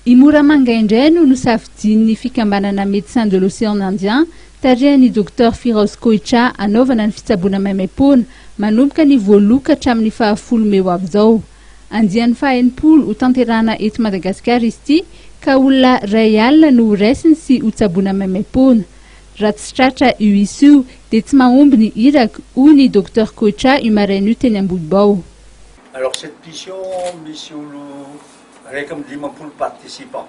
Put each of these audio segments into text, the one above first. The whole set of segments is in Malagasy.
I Moramanga indray no nosafidian'ny fikambanana Médecins de l'Océan Indien tarihany Dr Firoz Koitra anaovana ny fitsaboana maimaimpoana manomboka ny voaloka hatramin'ny 10 Meo avy izao. Andian'ny 40 ho tanterahana eto Madagasikara izy ity ka olona 2 alina no raisiny sy ho tsaboana maimaimpoana. Raha tsy tratra io izy io dia tsy mahomby ny iraka hoy ny Dr Koitra io maraina io teny Ambohibao. Alors cette mission avec 10 participants.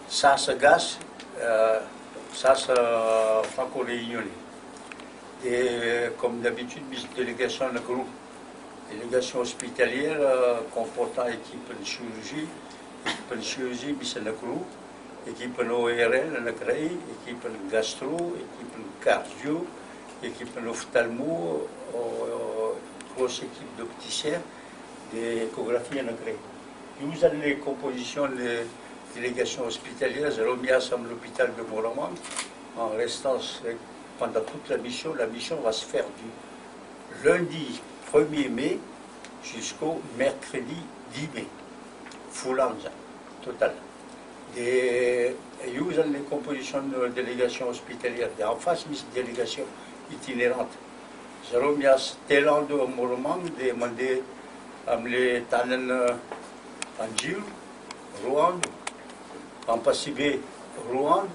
Ça se gâche, ça se franco-réunionnais. Et comme d'habitude, une délégation de groupe, délégation hospitalière comportant équipe de chirurgie, c'est le groupe, équipe de ORL, équipe de gastro, équipe de cardio, équipe d'ophtalmo, grosse équipe d'opticiens, d'échographie en agré. Nous avons les compositions des délégations hospitalières, j'ai remis ensemble l'hôpital de Moramanga en restant pendant toute la mission. La mission va se faire du lundi 1er mai jusqu'au mercredi 10 mai. Full total. Et nous avons les compositions de délégations hospitalières. En face, une délégation itinérante. J'ai remis à Télan de Moramanga demandé à me tanen Anjil, Rwanda, en Passibé, Rwanda,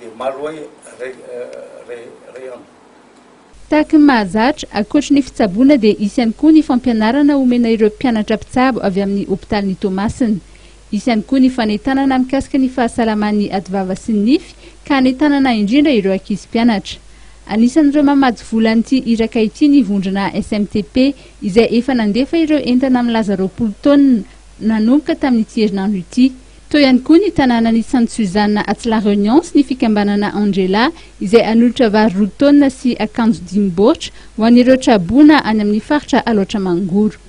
et Maroy, Réan. Tahaka ny mahazatra ankoatra ny fitsaboana dia isy ihany koa ny fampianarana omena ireo mpianatra mpitsabo avy amin'ny hôpitalin'ny Tomasina. Isy ihany koa ny fanentanana mikasika ny fahasalaman'ny ativava sy ny nify ka hanentanana indrindra ireo ankizy mpianatra. Anisan'ireo mamady volan'ity iraka ity ny vondrona SMTP izay efa nandefa ireo entana milaza 20 taonina nanomboka tamin'ity herinandro ity. Toy ihany koa ny tanànan'ny Sainte Suzanne Atsila Réunion sy ny fikambanana Angela izay hanolotra vary 2 taonina sy akanjo 10 baoritra ho an'ireo tsaboana any amin'ny faritra Aloatra Mangoro.